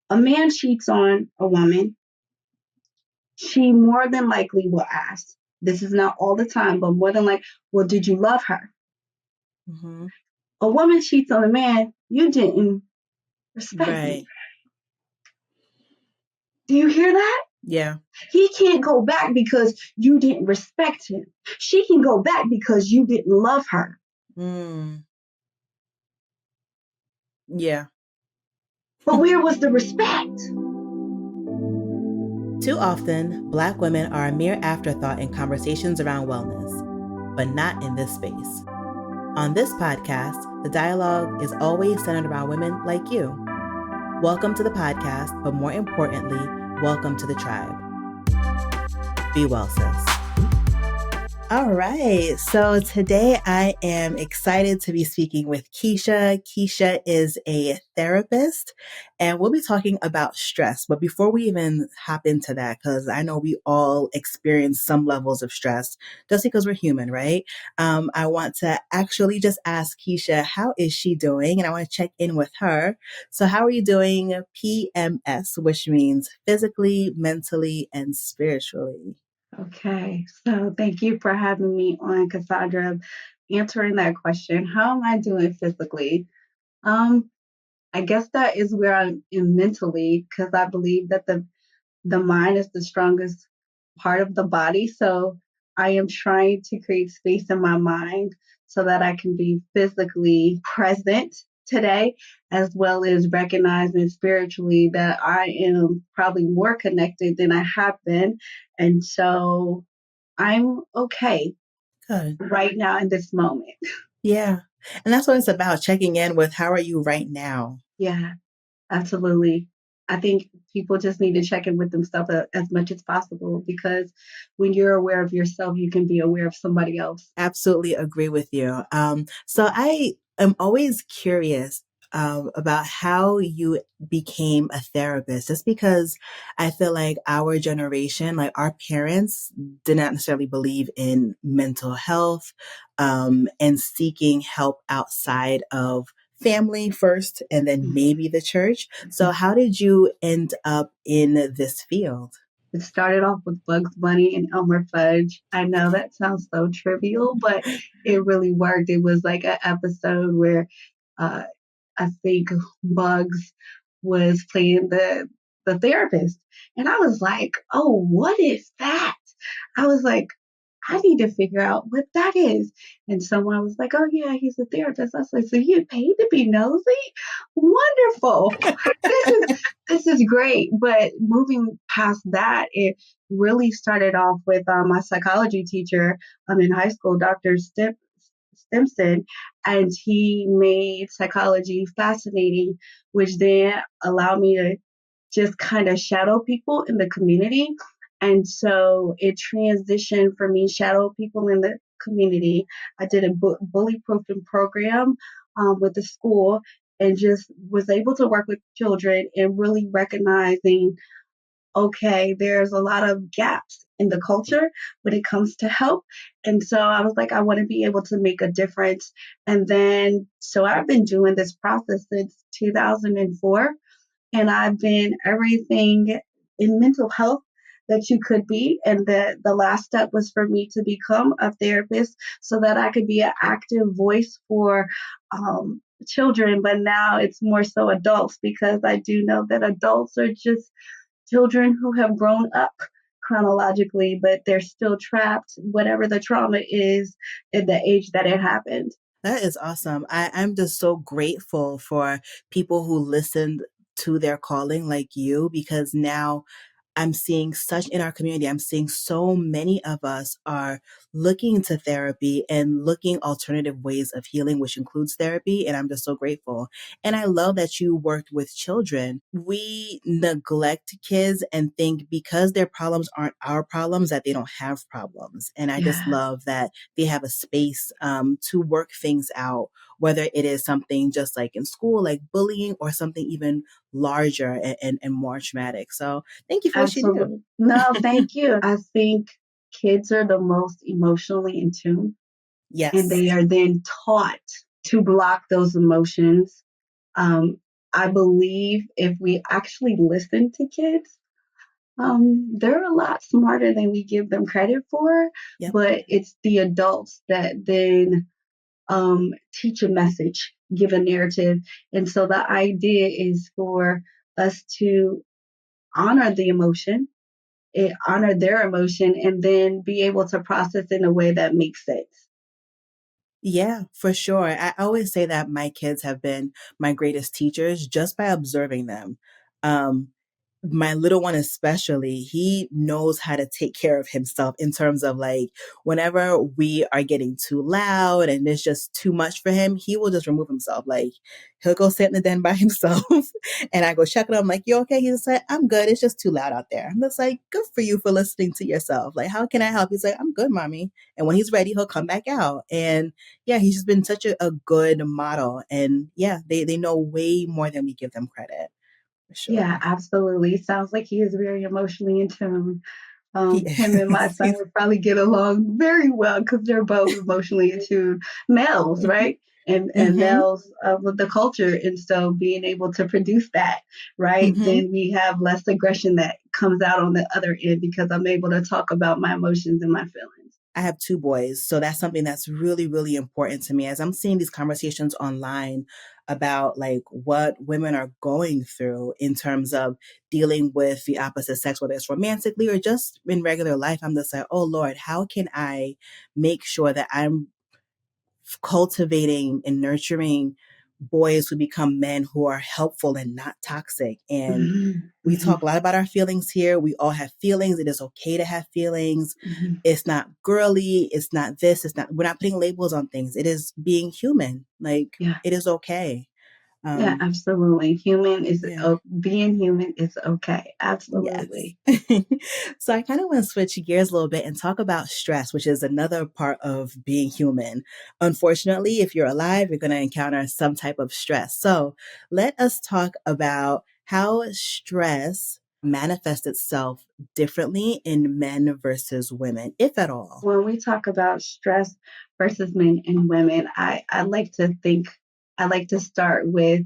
a man cheats on a woman, she more than likely will ask. This is not all the time, but more than like, well, did you love her? Mm-hmm. A woman cheats on a man, you didn't respect me. Right. Do you hear that? Yeah. He can't go back because you didn't respect him. She can go back because you didn't love her. Mm. Yeah. But where was the respect? Too often, Black women are a mere afterthought in conversations around wellness, but not in this space. On this podcast, the dialogue is always centered around women like you. Welcome to the podcast, but more importantly, welcome to the tribe. Be well, sis. All right. So today I am excited to be speaking with Keisha. Keisha is a therapist and we'll be talking about stress. But before we even hop into that, because I know we all experience some levels of stress just because we're human, right? I want to actually just ask Keisha, how is she doing? And I want to check in with her. So how are you doing PMS, which means physically, mentally, and spiritually? Okay, so thank you for having me on, Cassandra. Answering that question, how am I doing physically? Um, I guess that is where I am mentally, because I believe that the mind is the strongest part of the body. So I am trying to create space in my mind so that I can be physically present today, as well as recognizing spiritually that I am probably more connected than I have been. And so I'm okay Good. right now in this moment. Yeah. And that's what it's about, checking in with how are you right now? Yeah, absolutely. I think people just need to check in with themselves as much as possible because when you're aware of yourself, you can be aware of somebody else. Absolutely agree with you. So I am always curious about how you became a therapist, just because I feel like our generation, like our parents, did not necessarily believe in mental health and seeking help outside of family first and then maybe the church. So how did you end up in this field? It started off with Bugs Bunny and Elmer Fudge. I know that sounds so trivial, but it really worked. It was like an episode where uh, I think Bugs was playing the therapist, and I was like, "Oh, what is that?" I was like, I need to figure out what that is. And someone was like, oh, yeah, he's a therapist. I was like, so you paid to be nosy? Wonderful. This is this is great. But moving past that, it really started off with my psychology teacher in high school, Dr. Stimson, and he made psychology fascinating, which then allowed me to just kind of shadow people in the community. And so it transitioned for me, shadow people in the community. I did a bully proofing program with the school and just was able to work with children and really recognizing, okay, there's a lot of gaps in the culture when it comes to help. And so I was like, I want to be able to make a difference. And then, so I've been doing this process since 2004 and I've been everything in mental health that you could be. And the last step was for me to become a therapist so that I could be an active voice for children. But now it's more so adults because I do know that adults are just children who have grown up chronologically, but they're still trapped, whatever the trauma is at the age that it happened. That is awesome. I'm just so grateful for people who listened to their calling like you, because now I'm seeing such in our community. I'm seeing so many of us are looking into therapy and looking alternative ways of healing, which includes therapy. And I'm just so grateful. And I love that you worked with children. We neglect kids and think because their problems aren't our problems, that they don't have problems. And I just Yeah, love that they have a space to work things out, whether it is something just like in school, like bullying, or something even larger and more traumatic. So thank you for what you do. absolutely. No, thank you. I think kids are the most emotionally in tune, and Yes. they are then taught to block those emotions. Um, I believe if we actually listen to kids, they're a lot smarter than we give them credit for, Yep. but it's the adults that then teach a message, give a narrative. And so the idea is for us to honor the emotion, honor their emotion, and then be able to process in a way that makes sense. Yeah, for sure. I always say that my kids have been my greatest teachers just by observing them. Um, my little one especially, he knows how to take care of himself in terms of like whenever we are getting too loud and it's just too much for him, he will just remove himself. Like he'll go sit in the den by himself and I go check on him like, you okay? He's like, I'm good. It's just too loud out there. I'm just like, good for you for listening to yourself. Like, how can I help? He's like, I'm good, mommy. And when he's ready, he'll come back out. And yeah, he's just been such a good model. And yeah, they know way more than we give them credit for Yeah, sure. absolutely. Sounds like he is very emotionally in tune. He Him and my is. son would probably get along very well because they're both emotionally attuned males, Mhm. right? And Mhm. males with the culture, and so being able to produce that, right? Mhm. Then we have less aggression that comes out on the other end because I'm able to talk about my emotions and my feelings. I have 2 boys, so that's something that's really, really important to me as I'm seeing these conversations online about like what women are going through in terms of dealing with the opposite sex, whether it's romantically or just in regular life. I'm just like, oh Lord, how can I make sure that I'm cultivating and nurturing boys who become men who are helpful and not toxic. And Mhm, we talk mhm, a lot about our feelings here. We all have feelings. It is okay to have feelings. mhm. It's not girly. It's not this. It's not, we're not putting labels on things. It is being human. Like Yeah. it is okay. Yeah, Um, absolutely. yeah. Being human is okay. Yes. Absolutely. So I kind of want to switch gears a little bit and talk about stress, which is another part of being human. Unfortunately, if you're alive, you're going to encounter some type of stress. So let us talk about how stress manifests itself differently in men versus women, if at all. When we talk about stress versus men and women, I like to think, I like to start with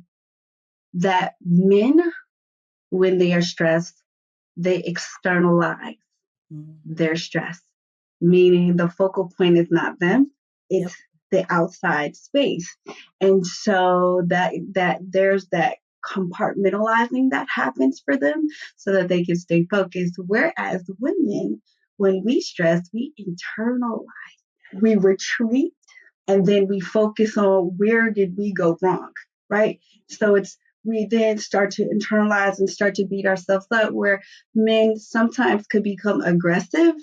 that men, when they are stressed, they externalize Mm. their stress, meaning the focal point is not them, Yep. it's the outside space. And so that there's that compartmentalizing that happens for them so that they can stay focused. Whereas women, when we stress, we internalize, we retreat, and then we focus on where did we go wrong, right? So it's we then start to internalize and start to beat ourselves up where men sometimes could become aggressive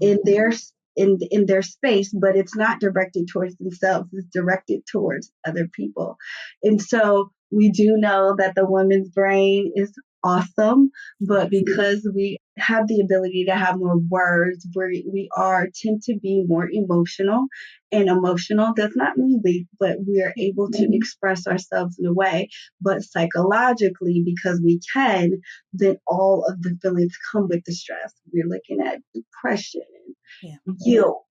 in Hmm. their space, but it's not directed towards themselves, it's directed towards other people. And so we do know that the woman's brain is awesome, but Yes. because we have the ability to have more words, we are tend to be more emotional, and emotional does not mean weak, but we are able to express ourselves in a way. But psychologically, because we can, then all of the feelings come with the stress. We're looking at depression, Yeah. guilt,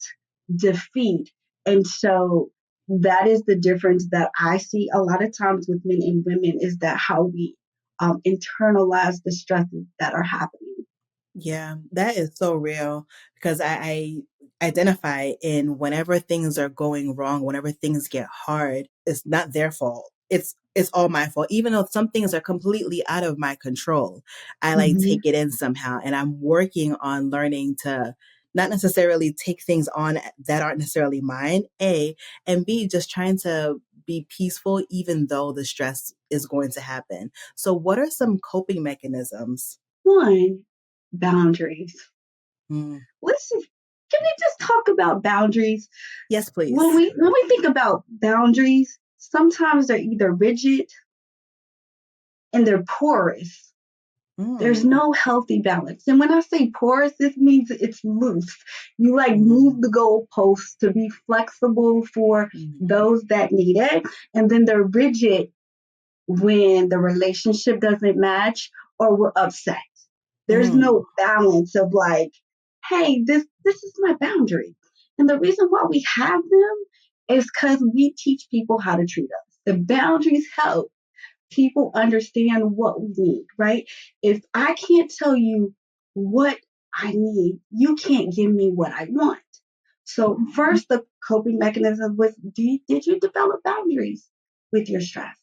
defeat. And so that is the difference that I see a lot of times with men and women, is that how we internalize the stresses that are happening. Yeah, that is so real because I identify in whenever things are going wrong, whenever things get hard, it's not their fault. It's all my fault. Even though some things are completely out of my control, I like Mhm. take it in somehow. And I'm working on learning to not necessarily take things on that aren't necessarily mine, A, and B, just trying to be peaceful even though the stress is going to happen. So what are some coping mechanisms? One, boundaries. Mm. Listen, can we just talk about boundaries? Yes, When please. we think about boundaries, sometimes they're either rigid and they're porous. There's Mm, no healthy balance. And when I say porous, this means it's loose. You like move mm, the goalposts to be flexible for mhm, those that need it. And then they're rigid when the relationship doesn't match or we're upset. There's mm. no balance of like, hey, this is my boundary. And the reason why we have them is because we teach people how to treat us. The boundaries help, People understand what we need, right? If I can't tell you what I need, you can't give me what I want. So first, the coping mechanism was, did you develop boundaries with your stress?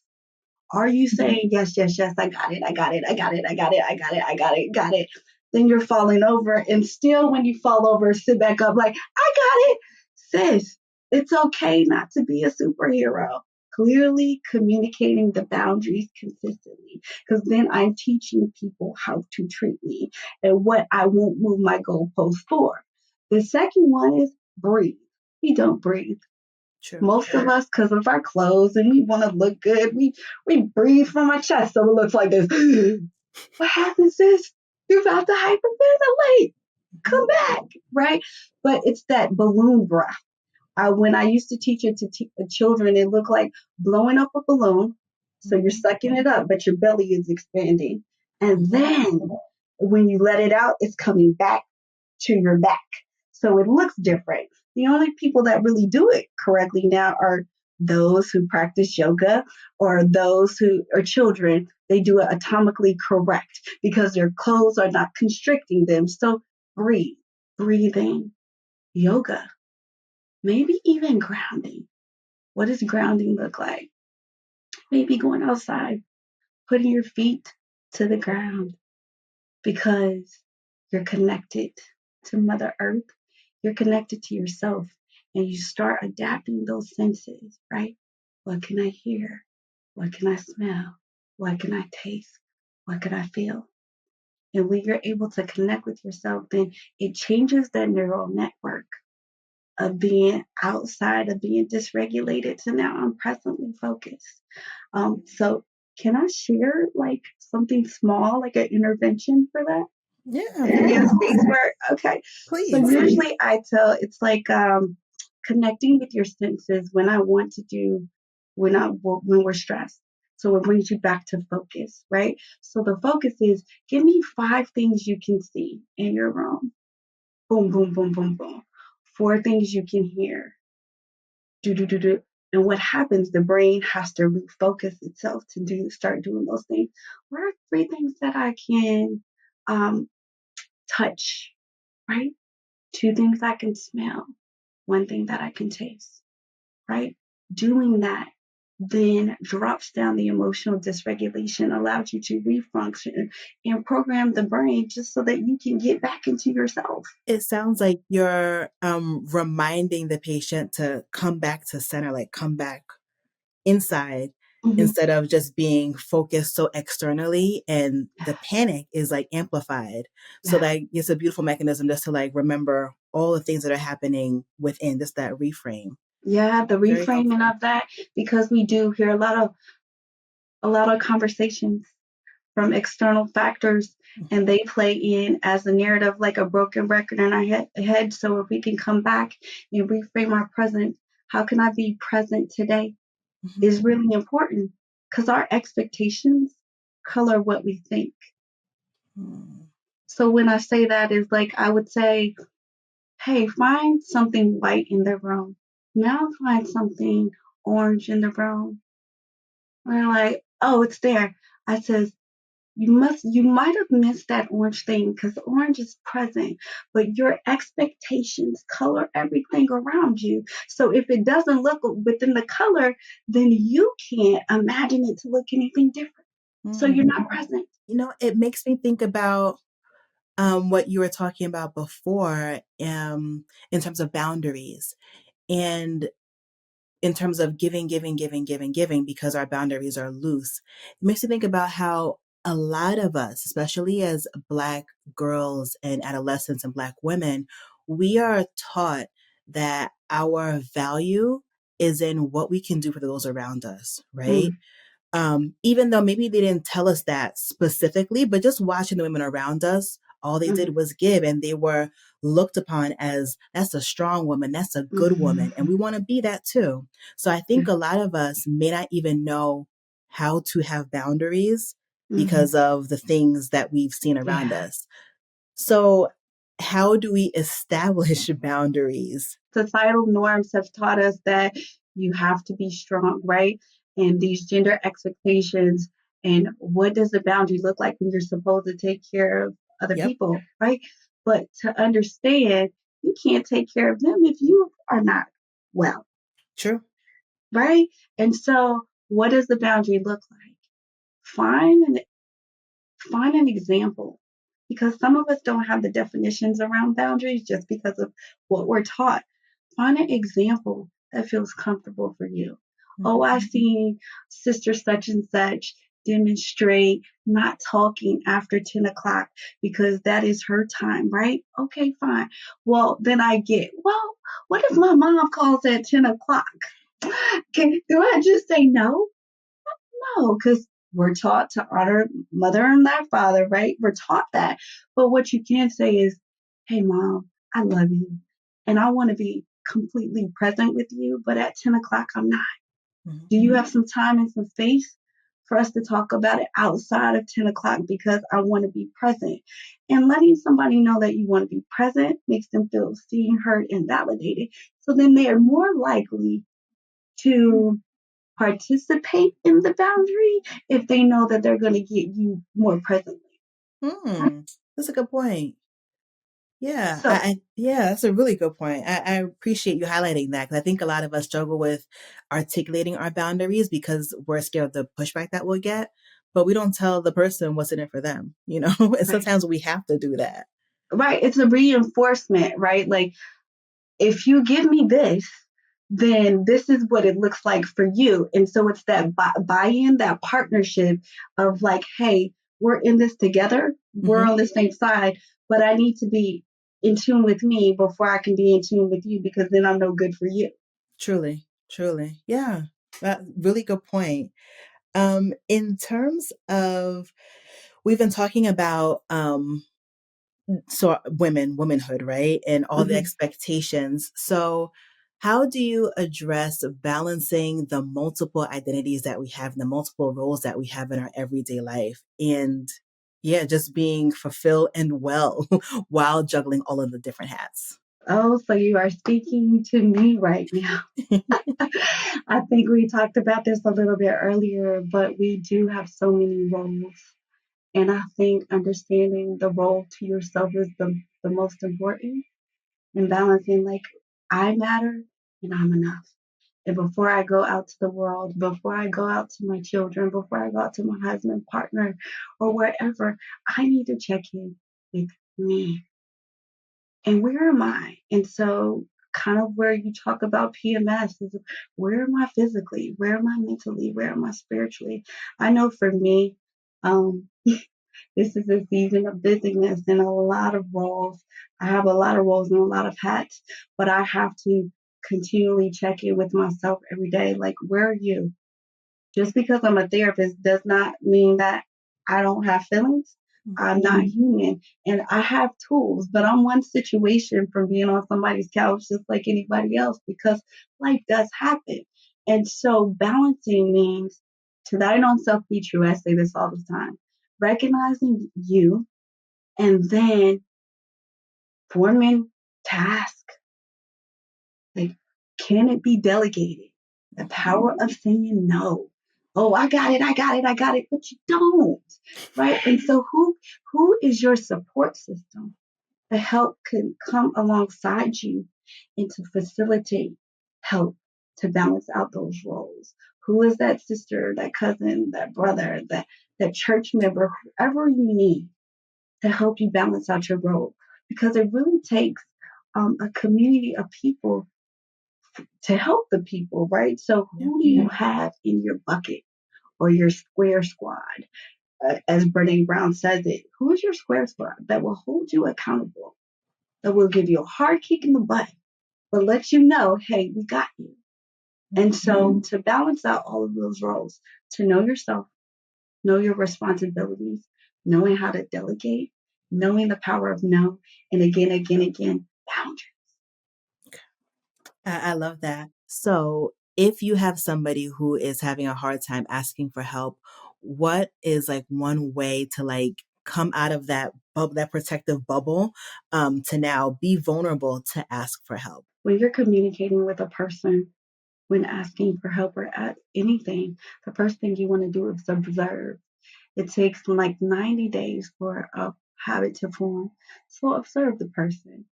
Are you saying, yes, yes, yes, I got it, I got it, I got it, I got it, I got it, I got it, got it? Then you're falling over. And still, when you fall over, sit back up like, I got it. Sis, it's okay not to be a superhero. Clearly communicating the boundaries consistently, because then I'm teaching people how to treat me and what I won't move my goalpost for. The second one is breathe. We don't breathe. True. Most of us, because of our clothes and we want to look good, we breathe from our chest so it looks like this. What happens is you're about to hyperventilate. Come back, right? But it's that balloon breath. When I used to teach it to children, it looked like blowing up a balloon. So you're sucking it up, but your belly is expanding. And then when you let it out, it's coming back to your back. So it looks different. The only people that really do it correctly now are those who practice yoga or those who are children. They do it atomically correct because their clothes are not constricting them. So breathe, breathing, yoga, maybe even grounding. What does grounding look like? Maybe going outside, putting your feet to the ground because you're connected to Mother Earth, you're connected to yourself, and you start adapting those senses, right? What can I hear? What can I smell? What can I taste? What can I feel? And when you're able to connect with yourself, then it changes that neural network of being outside of being dysregulated to now I'm presently focused. So can I share like something small, like an intervention for that? Yeah, In space work? Okay. So please. usually I tell it's like connecting with your senses when I want to do when we're stressed. So it brings you back to focus, right? So the focus is give me 5 things you can see in your room. Boom, boom, boom, boom, boom. 4 things you can hear. Do do do do. And what happens? The brain has to refocus itself to start doing those things. What are 3 things that I can um, touch? Right? 2 things I can smell, 1 thing that I can taste, right? Doing that then drops down the emotional dysregulation, allows you to refunction and program the brain just so that you can get back into yourself. It sounds like you're reminding the patient to come back to center, like come back inside Mhm. instead of just being focused so externally, and the panic is like amplified. So Yeah. that it's a beautiful mechanism just to like remember all the things that are happening within, just that reframe. Yeah, the Very reframing helpful. of that, because we do hear a lot of conversations from external factors, and they play in as a narrative like a broken record in our head. So if we can come back and reframe our present, how can I be present today Mhm. is really important because our expectations color what we think. Mhm. So when I say that is like I would say, hey, find something white in the room. Now find something orange in the room. And they're like, oh, it's there. I says, you might have missed that orange thing because orange is present, but your expectations color everything around you. So if it doesn't look within the color, then you can't imagine it to look anything different. So you're Mhm. not present. It makes me think about what you were talking about before, in terms of boundaries and in terms of giving, giving, giving, giving, giving, because our boundaries are loose. It makes me think about how a lot of us, especially as Black girls and adolescents and Black women, we are taught that our value is in what we can do for those around us, right? Mm, Even though maybe they didn't tell us that specifically, but just watching the women around us, all they mm, did was give, and they were looked upon as that's a strong woman, that's a good woman, and we mm, want to be that too. So I think a lot of us may not even know how to have boundaries mm. because of the things that we've seen around Yeah. us. So how do we establish boundaries? Societal norms have taught us that you have to be strong, right? and these gender expectations, and what does the boundary look like when you're supposed to take care of other Yep. people, right? But to understand, you can't take care of them if you are not well, True. right? And so, what does the boundary look like? Find an find an example, because some of us don't have the definitions around boundaries just because of what we're taught. Find an example that feels comfortable for you. Oh, I've Mhm. seen sister such and such demonstrate not talking after 10 o'clock because that is her time, right? Okay, fine. Well, then I get, well, what if my mom calls at 10 o'clock? Do I just say no? No, because we're taught to honor mother and thy father, right? We're taught that. But what you can say is, hey, mom, I love you. And I want to be completely present with you. But at 10 o'clock, I'm not. Mhm. Do you have some time and some space for us to talk about it outside of 10 o'clock? Because I want to be present. And letting somebody know that you want to be present makes them feel seen, heard, and validated. So then they are more likely to participate in the boundary if they know that they're going to get you more presently. Hmm. That's a good point. Yeah, So, yeah, that's a really good point. I appreciate you highlighting that because I think a lot of us struggle with articulating our boundaries because we're scared of the pushback that we'll get, but we don't tell the person what's in it for them, you know? And right, sometimes we have to do that. right, it's a reinforcement, right? Like, if you give me this, then this is what it looks like for you. And so it's that buy-in, that partnership of like, hey, we're in this together, we're Hmm. on the same side, but I need to be in tune with me before I can be in tune with you, because then I'm no good for you. Truly, truly. Yeah, that really good point. In terms of, we've been talking about so womanhood, right? And all the Mhm. expectations. So how do you address balancing the multiple identities that we have, the multiple roles that we have in our everyday life? And yeah, just being fulfilled and well while juggling all of the different hats. Oh, so you are speaking to me right now. I think we talked about this a little bit earlier, but we do have so many roles. And I think understanding the role to yourself is the most important, and balancing like, I matter and I'm enough. And before I go out to the world, before I go out to my children, before I go out to my husband, partner, or wherever, I need to check in with me. And where am I? And so, kind of where you talk about PMS is, where am I physically? Where am I mentally? Where am I spiritually? I know for me, um, this is a season of busyness and a lot of roles. I have a lot of roles and a lot of hats, but I have to continually check in with myself every day. Like, where are you? Just because I'm a therapist does not mean that I don't have feelings. I'm not human and I have tools, but I'm one situation from being on somebody's couch just like anybody else, because life does happen. And so balancing means, to thine own self be true. I say this all the time. Recognizing you, and then forming tasks. Like, can it be delegated? The power of saying no. Oh, I got it, I got it, I got it, but you don't, right? And so, who is your support system? The help can come alongside you and to facilitate help to balance out those roles. Who is that sister, that cousin, that brother, that church member, whoever you need to help you balance out your role? Because it really takes a community of people to help the people, right? So Yeah. who do you have in your bucket or your square squad? As Brene Brown says it, who is your square squad that will hold you accountable, that will give you a hard kick in the butt, but let you know, hey, we got you. And so to balance out all of those roles, to know yourself, know your responsibilities, knowing how to delegate, knowing the power of no, and again, boundaries. I love that. So, if you have somebody who is having a hard time asking for help, what is like one way to like come out of that bubble, that protective bubble, to now be vulnerable to ask for help? When you're communicating with a person, when asking for help or at anything, the first thing you want to do is observe. It takes like 90 days for a habit to form. So observe the person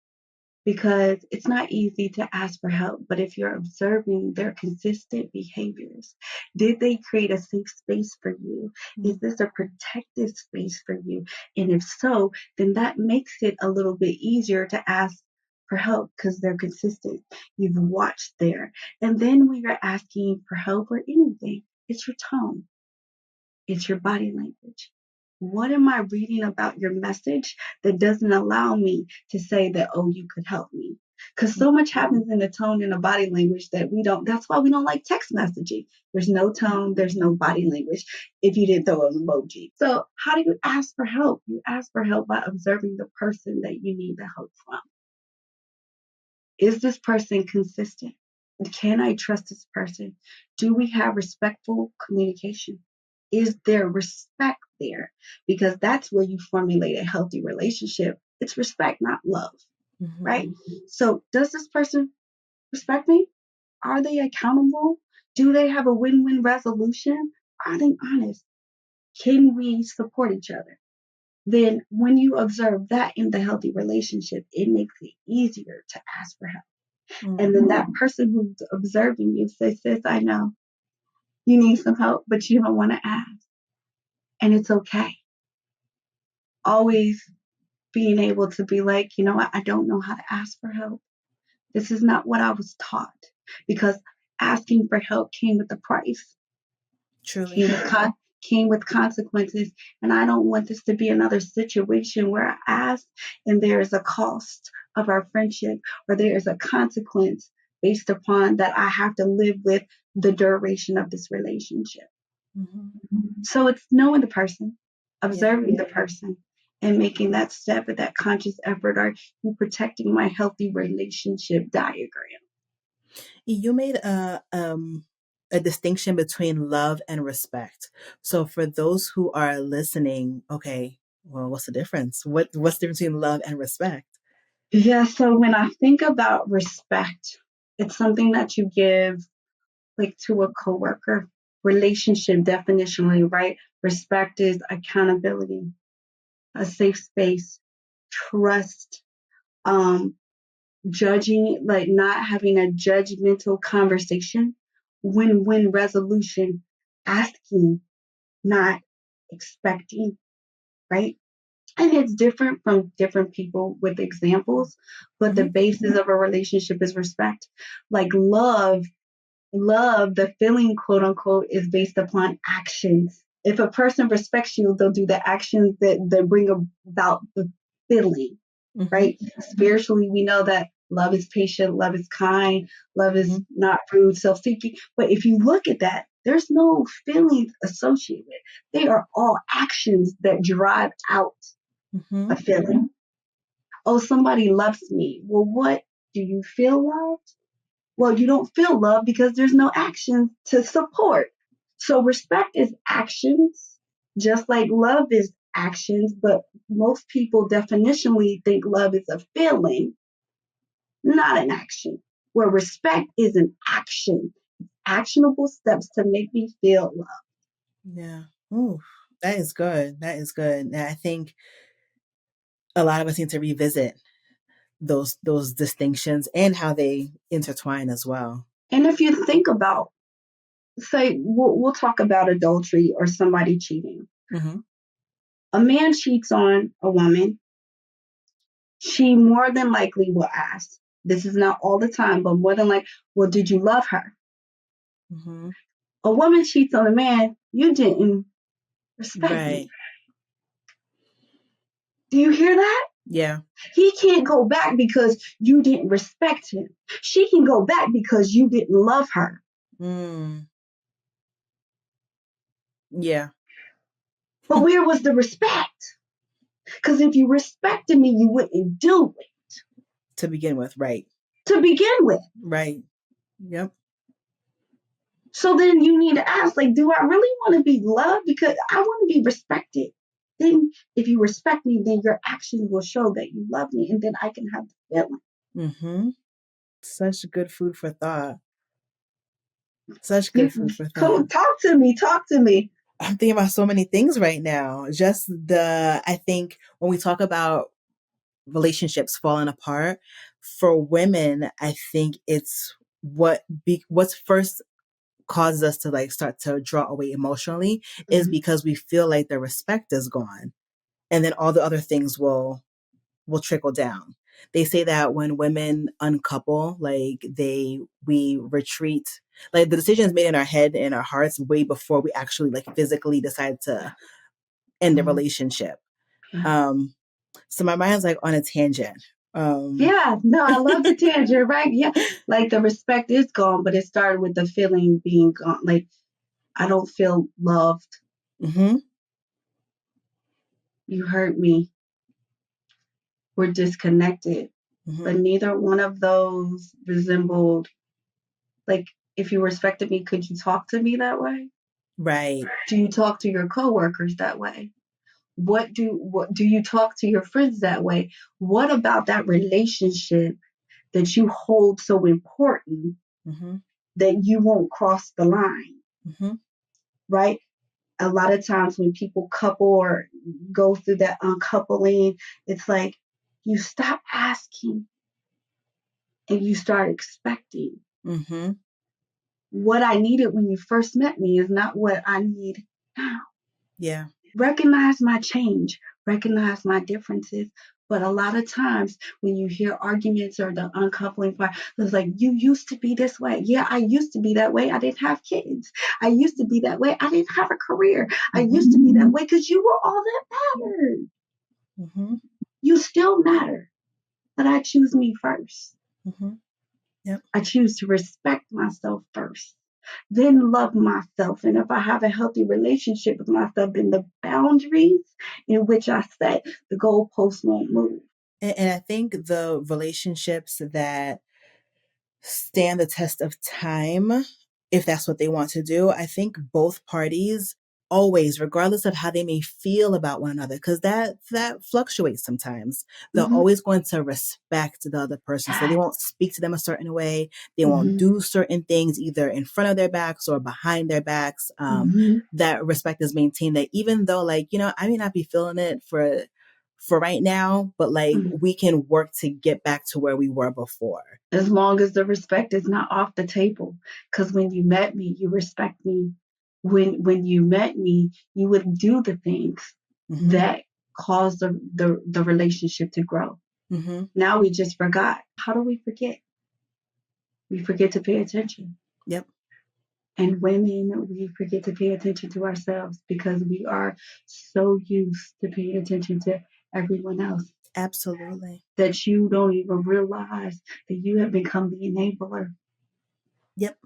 because it's not easy to ask for help. But if you're observing their consistent behaviors, did they create a safe space for you? Is this a protective space for you? And if so, then that makes it a little bit easier to ask for help because they're consistent. You've watched there. And then when you're asking for help or anything, it's your tone. It's your body language. What am I reading about your message that doesn't allow me to say that, oh, you could help me? Because so much happens in the tone and the body language that we don't, that's why we don't like text messaging. There's no tone, there's no body language if you didn't throw an emoji. So, how do you ask for help? You ask for help by observing the person that you need the help from. Is this person consistent? Can I trust this person? Do we have respectful communication? Is there respect there? Because that's where you formulate a healthy relationship. It's respect, not love, right? So, does this person respect me? Are they accountable? Do they have a win win resolution? Are they honest? Can we support each other? Then, when you observe that in the healthy relationship, it makes it easier to ask for help. And then that person who's observing you says, sis, I know you need some help, but you don't want to ask. And it's okay. Always being able to be like, you know what, I don't know how to ask for help. This is not what I was taught. Because asking for help came with a price. Truly. Came with consequences. And I don't want this to be another situation where I ask and there is a cost of our friendship or there is a consequence based upon that I have to live with the duration of this relationship. So it's knowing the person, observing the person, and making that step and that conscious effort. Are you protecting my healthy relationship diagram? You made a distinction between love and respect. So for those who are listening, okay, well, what's the difference? What's the difference between love and respect? Yeah, so when I think about respect, it's something that you give like to a coworker. Relationship definitionally, right? Respect is accountability, a safe space, trust, um, judging, like not having a judgmental conversation, win-win resolution, asking, not expecting, right? And it's different from different people with examples, but the basis of a relationship is respect. Like love, the feeling, quote unquote, is based upon actions. If a person respects you, they'll do the actions that bring about the feeling, right? Spiritually, we know that love is patient, love is kind, love is not rude, self seeking. But if you look at that, there's no feelings associated with it. They are all actions that drive out a feeling. Oh, somebody loves me. Well, what? Do you feel loved? Well, you don't feel love because there's no action to support. So respect is actions, just like love is actions, but most people definitionally think love is a feeling, not an action. Where respect is an action, actionable steps to make me feel love. Yeah. Ooh, that is good. That is good. And I think a lot of us need to revisit those distinctions and how they intertwine as well. And if you think about, say, we'll talk about adultery or somebody cheating. A man cheats on a woman, she more than likely will ask, this is not all the time, but more than like, well, did you love her? A woman cheats on a man, you didn't respect me. Do you hear that? Yeah. He can't go back because you didn't respect him. She can go back because you didn't love her. Yeah. But where was the respect? Because if you respected me, you wouldn't do it. To begin with, right. To begin with. Right. Yep. So then you need to ask, like, do I really want to be loved? Because I want to be respected. Then if you respect me, then your actions will show that you love me, and then I can have the feeling. Such good food for thought. Such good food for Come thought. talk to me. Talk to me. I'm thinking about so many things right now. I think when we talk about relationships falling apart, for women, I think it's what's first causes us to like start to draw away emotionally is because we feel like the respect is gone. And then all the other things will trickle down. They say that when women uncouple, like we retreat, like the decision is made in our head and our hearts way before we actually like physically decide to end the relationship. So my mind's like on a tangent. Yeah, no, I love the tangent, right? Yeah, like the respect is gone, but it started with the feeling being gone. Like I don't feel loved. Mm-hmm. You hurt me. We're disconnected. Mm-hmm. But neither one of those resembled, like, if you respected me, could you talk to me that way? Right. Do you talk to your coworkers that way? What do you talk to your friends that way? What about that relationship that you hold so important Mm-hmm. that you won't cross the line? Mm-hmm. Right? A lot of times when people couple or go through that uncoupling, it's like you stop asking and you start expecting. Mm-hmm. What I needed when you first met me is not what I need now. Yeah. Recognize my change, recognize my differences. But a lot of times when you hear arguments or the uncoupling part, it's like, you used to be this way. Yeah, I used to be that way. I didn't have kids. I used to be that way. I didn't have a career. I used to be that way because you were all that mattered. Mm-hmm. You still matter, but I choose me first. Mm-hmm. Yep. I choose to respect myself first, then love myself. And if I have a healthy relationship with myself, then the boundaries in which I set, the goalposts won't move. And I think the relationships that stand the test of time, if that's what they want to do, I think both parties always, regardless of how they may feel about one another, because that fluctuates sometimes, they're always going to respect the other person. So they won't speak to them a certain way. They won't do certain things either in front of their backs or behind their backs. That respect is maintained, that even though, like, I may not be feeling it for right now, but like we can work to get back to where we were before. As long as the respect is not off the table. Because when you met me, you respect me. When you met me, you would do the things that caused the relationship to grow. Now we just forgot. How do we forget? We forget to pay attention. Yep. And women, we forget to pay attention to ourselves because we are so used to paying attention to everyone else. Absolutely. That you don't even realize that you have become the enabler. Yep.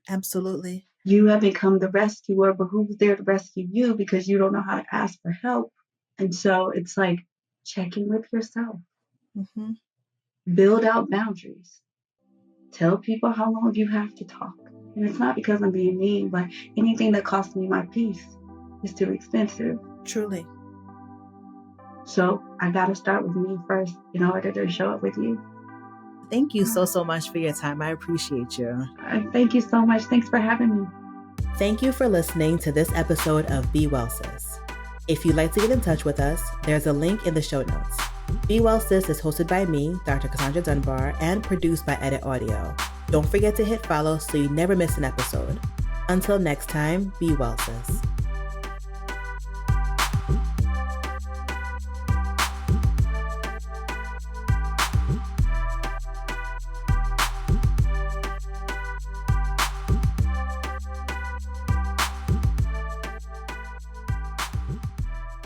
Absolutely. You have become the rescuer, but who's there to rescue you because you don't know how to ask for help? And so it's like checking with yourself. Build out boundaries. Tell people how long you have to talk. And it's not because I'm being mean, but anything that costs me my peace is too expensive. Truly. So I got to start with me first in order to show up with you. Thank you so much for your time. I appreciate you. Thank you so much. Thanks for having me. Thank you for listening to this episode of Be Well Sis. If you'd like to get in touch with us, there's a link in the show notes. Be Well Sis is hosted by me, Dr. Cassandra Dunbar, and produced by Edit Audio. Don't forget to hit follow so you never miss an episode. Until next time, be well, sis.